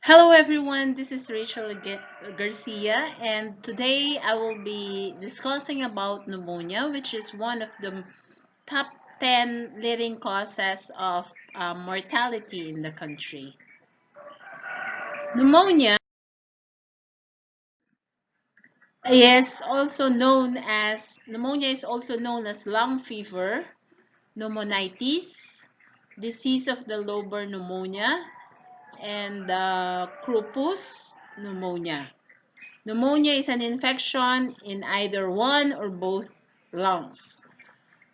Hello everyone, this is Rachel Garcia, and today I will be discussing about pneumonia, which is one of the top 10 leading causes of mortality in the country. Pneumonia is also known as lung fever, pneumonitis, disease of the lobar pneumonia, and Cropus pneumonia. Pneumonia is an infection in either one or both lungs.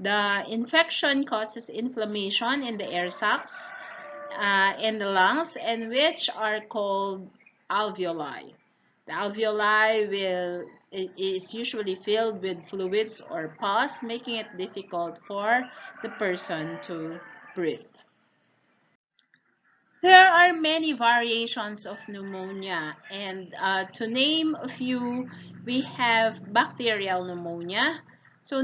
The infection causes inflammation in the air sacs in the lungs, and which are called alveoli. The alveoli is usually filled with fluids or pus, making it difficult for the person to breathe. There are many variations of pneumonia, and to name a few, we have bacterial pneumonia. So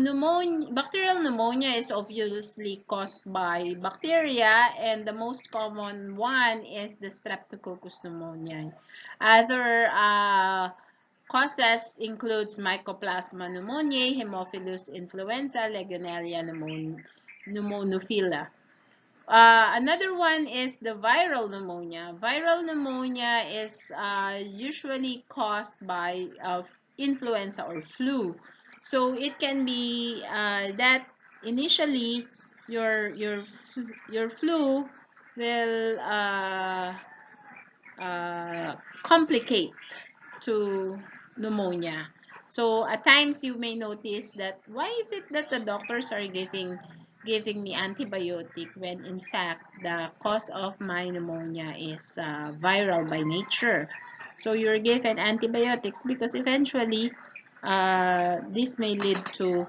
bacterial pneumonia is obviously caused by bacteria, and the most common one is the Streptococcus pneumoniae. Other causes includes Mycoplasma pneumoniae, Haemophilus influenza, Legionella pneumonophila. Another one is the viral pneumonia. Viral pneumonia is usually caused by influenza or flu. So it can be that initially your flu will complicate to pneumonia. So at times you may notice that why is it that the doctors are giving me antibiotic when in fact the cause of my pneumonia is viral by nature. So you're given antibiotics because eventually this may lead to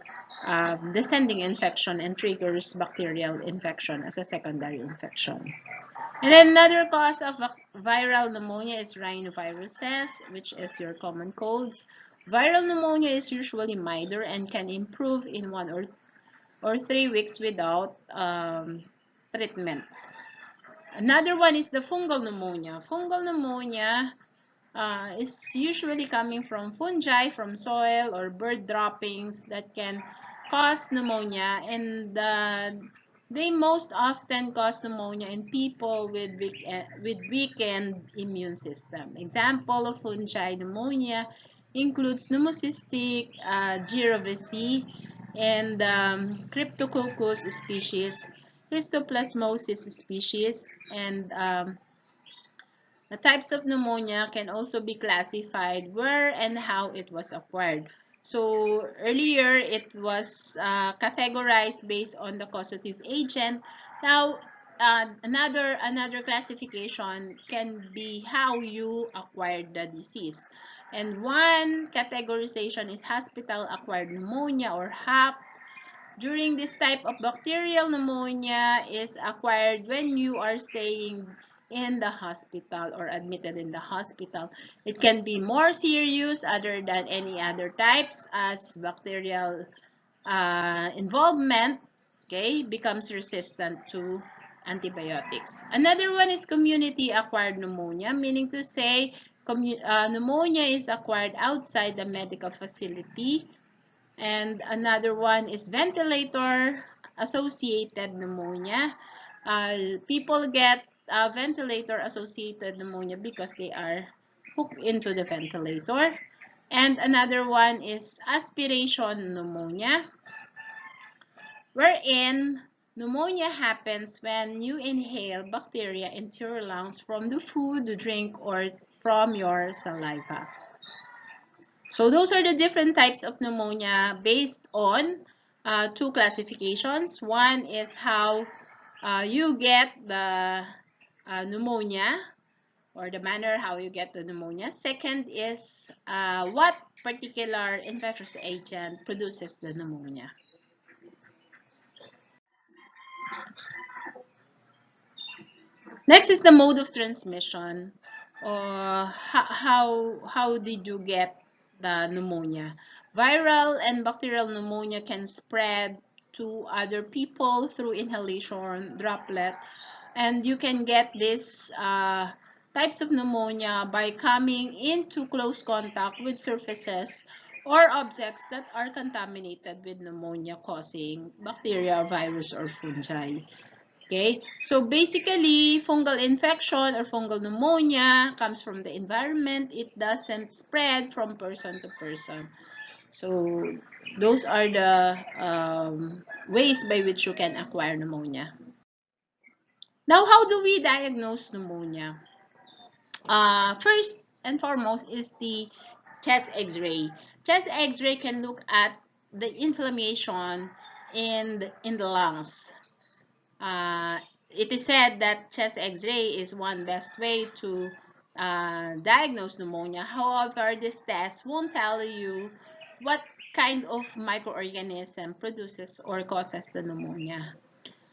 descending infection and triggers bacterial infection as a secondary infection. And then another cause of viral pneumonia is rhinoviruses, which is your common colds. Viral pneumonia is usually milder and can improve in 1 or 3 weeks without treatment. Another one is the fungal pneumonia. Fungal pneumonia is usually coming from fungi, from soil or bird droppings that can cause pneumonia, and they most often cause pneumonia in people with weakened immune system. Example of fungi pneumonia includes pneumocystic, Girovese, and Cryptococcus species, Histoplasmosis species, and the types of pneumonia can also be classified where and how it was acquired. So earlier it was categorized based on the causative agent. Now another classification can be how you acquired the disease. And one categorization is hospital-acquired pneumonia or HAP. During this type of bacterial pneumonia is acquired when you are staying in the hospital or admitted in the hospital. It can be more serious other than any other types as bacterial involvement, okay, becomes resistant to antibiotics. Another one is community-acquired pneumonia, meaning to say pneumonia is acquired outside the medical facility. And another one is ventilator-associated pneumonia. People get ventilator-associated pneumonia because they are hooked into the ventilator. And another one is aspiration pneumonia, wherein pneumonia happens when you inhale bacteria into your lungs from the food, the drink, or from your saliva. So those are the different types of pneumonia based on two classifications. One is how you get the pneumonia, or the manner how you get the pneumonia. Second is what particular infectious agent produces the pneumonia. Next is the mode of transmission. How did you get the pneumonia? Viral and bacterial pneumonia can spread to other people through inhalation, droplet, and you can get this types of pneumonia by coming into close contact with surfaces or objects that are contaminated with pneumonia causing bacteria, virus, or fungi. Okay, so basically fungal infection or fungal pneumonia comes from the environment. It doesn't spread from person to person. So those are the ways by which you can acquire pneumonia. Now, how do we diagnose pneumonia? First and foremost is the chest x-ray. Chest x-ray can look at the inflammation in the lungs. It is said that chest x-ray is one best way to diagnose pneumonia. However, this test won't tell you what kind of microorganism produces or causes the pneumonia.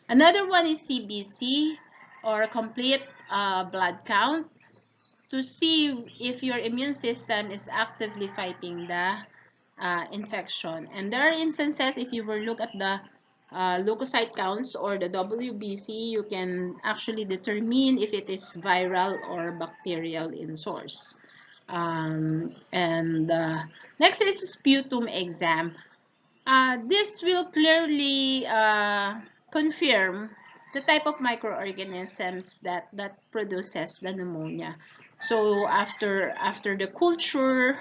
Another one is CBC, or complete blood count, to see if your immune system is actively fighting the infection. And there are instances, if you will look at the leukocyte counts or the WBC, you can actually determine if it is viral or bacterial in source. Next is sputum exam. This will clearly confirm the type of microorganisms that produces the pneumonia. So after the culture,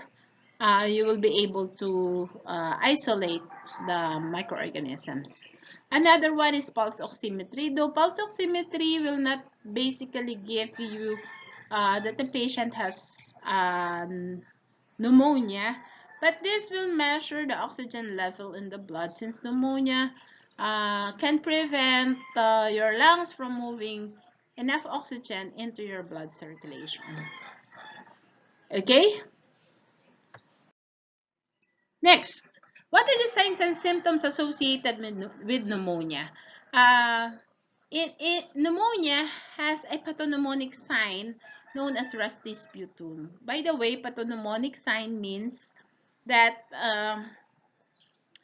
you will be able to isolate the microorganisms. Another one is pulse oximetry. Though pulse oximetry will not basically give you that the patient has pneumonia, but this will measure the oxygen level in the blood, since pneumonia can prevent your lungs from moving enough oxygen into your blood circulation. Okay? Next, what are the signs and symptoms associated with pneumonia? Uh, Pneumonia has a pathognomonic sign known as rusty sputum. By the way, pathognomonic sign means that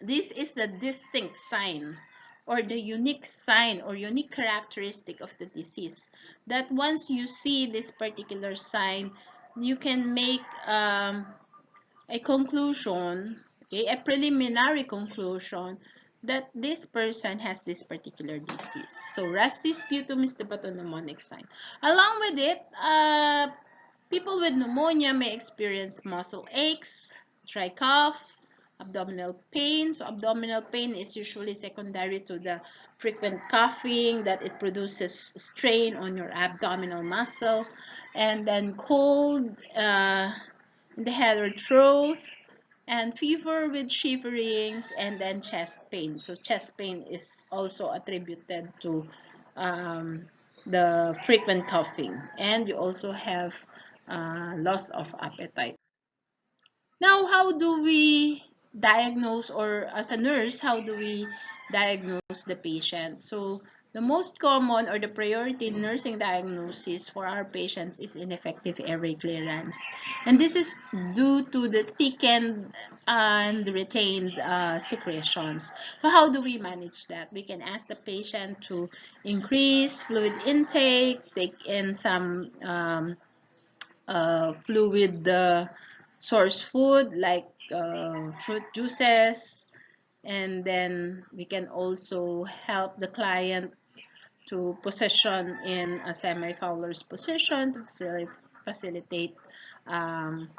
this is the distinct sign or the unique sign or unique characteristic of the disease, that once you see this particular sign, you can make a conclusion, okay, a preliminary conclusion that this person has this particular disease. So rusty sputum is the pathognomonic sign. Along with it, people with pneumonia may experience muscle aches, dry cough, abdominal pain. So abdominal pain is usually secondary to the frequent coughing, that it produces strain on your abdominal muscle. And then cold in the head or throat, and fever with shiverings, and then chest pain. So chest pain is also attributed to the frequent coughing, and you also have loss of appetite. Now, how do we diagnose, or as a nurse, how do we diagnose the patient? So the most common or the priority in nursing diagnosis for our patients is ineffective airway clearance. And this is due to the thickened and retained secretions. So how do we manage that? We can ask the patient to increase fluid intake, take in some fluid source food like fruit juices, and then we can also help the client to position in a semi-Fowler's position to facilitate um,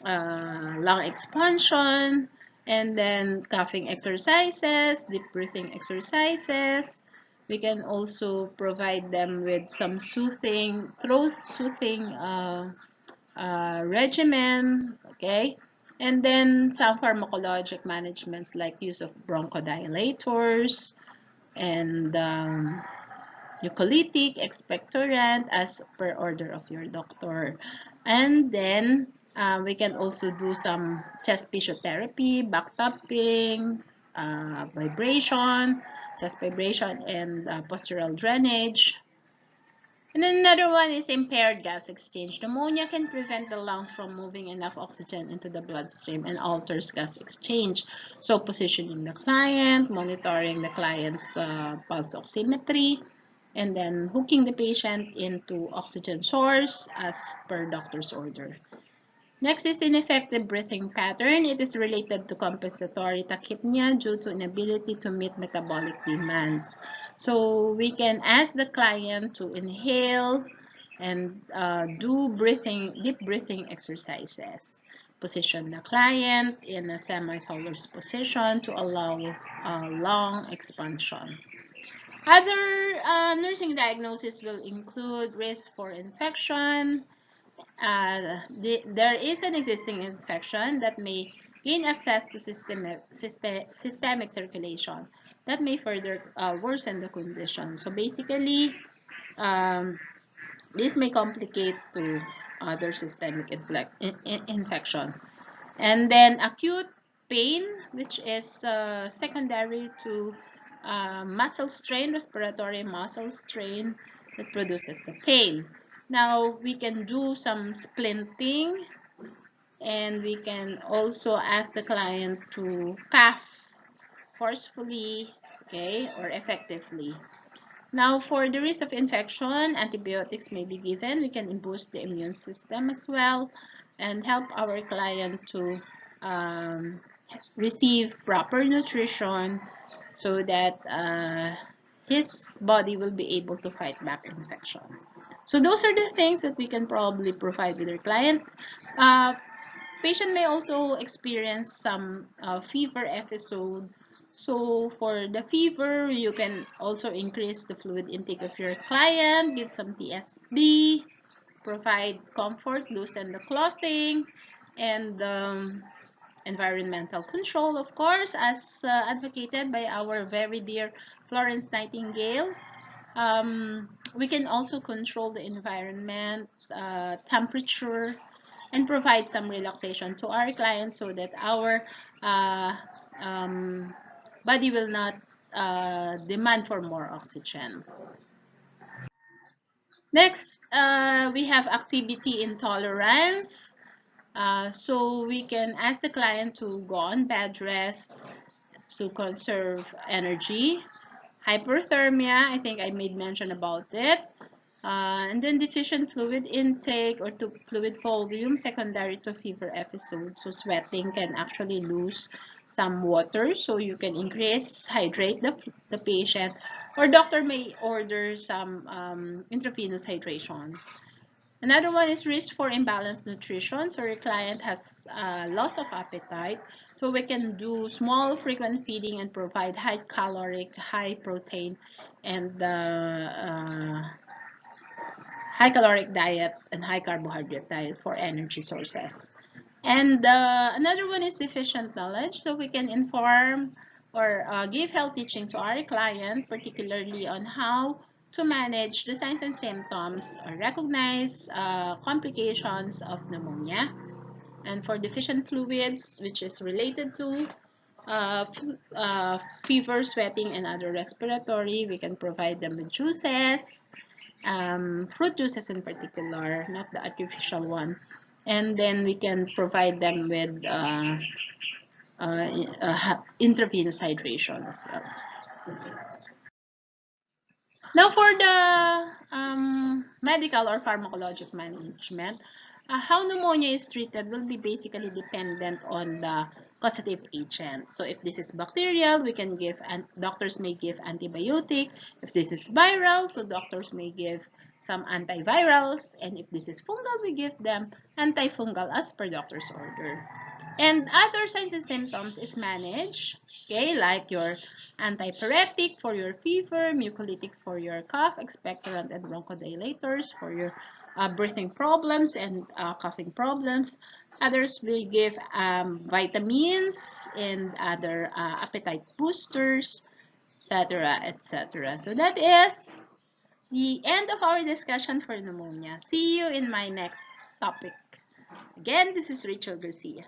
lung expansion, and then coughing exercises, deep breathing exercises. We can also provide them with some soothing, throat soothing regimen, okay? And then some pharmacologic managements like use of bronchodilators and eucalyptic, expectorant as per order of your doctor. And then we can also do some chest physiotherapy, back tapping, vibration, chest vibration, and postural drainage. And then another one is impaired gas exchange. Pneumonia can prevent the lungs from moving enough oxygen into the bloodstream and alters gas exchange. So positioning the client, monitoring the client's pulse oximetry, and then hooking the patient into oxygen source as per doctor's order. Next is ineffective breathing pattern. It is related to compensatory tachypnea due to inability to meet metabolic demands. So we can ask the client to inhale and do deep breathing exercises. Position the client in a semi-Fowler's position to allow lung expansion. Other nursing diagnoses will include risk for infection. There is an existing infection that may gain access to systemic circulation that may further worsen the condition. So basically, um, this may complicate to other systemic infection. And then acute pain, which is secondary to muscle strain, respiratory muscle strain that produces the pain. Now, we can do some splinting, and we can also ask the client to cough forcefully, okay, or effectively. Now, for the risk of infection, antibiotics may be given. We can boost the immune system as well and help our client to um, receive proper nutrition so that his body will be able to fight back infection. So those are the things that we can probably provide with our client. Uh, Patient may also experience some fever episode. So for the fever, you can also increase the fluid intake of your client, give some TSB, provide comfort, loosen the clothing, and environmental control, of course, as advocated by our very dear Florence Nightingale. We can also control the environment, temperature, and provide some relaxation to our clients so that our uh, um, body will not demand for more oxygen. Next, we have activity intolerance. So we can ask the client to go on bed rest to conserve energy. Hyperthermia, I think I made mention about it. And then deficient fluid intake or to fluid volume secondary to fever episode. So sweating can actually lose some water, so you can hydrate the patient, or doctor may order some intravenous hydration. Another one is risk for imbalanced nutrition. So your client has loss of appetite. So we can do small frequent feeding and provide high caloric, high protein, and high caloric diet and high carbohydrate diet for energy sources. And another one is deficient knowledge. So we can inform or give health teaching to our client, particularly on how to manage the signs and symptoms or recognize complications of pneumonia. And for deficient fluids, which is related to uh, fever, sweating, and other respiratory, we can provide them with juices, fruit juices in particular, not the artificial one. And then we can provide them with intravenous hydration as well. Now for the medical or pharmacologic management, how pneumonia is treated will be basically dependent on the causative agent. So if this is bacterial, we can give, and doctors may give antibiotic. If this is viral, so doctors may give some antivirals. And if this is fungal, we give them antifungal as per doctor's order. And other signs and symptoms is managed, okay, like your antipyretic for your fever, mucolytic for your cough, expectorant and bronchodilators for your breathing problems and coughing problems. Others will give vitamins and other appetite boosters, etc., etc. So that is the end of our discussion for pneumonia. See you in my next topic. Again, this is Rachel Garcia.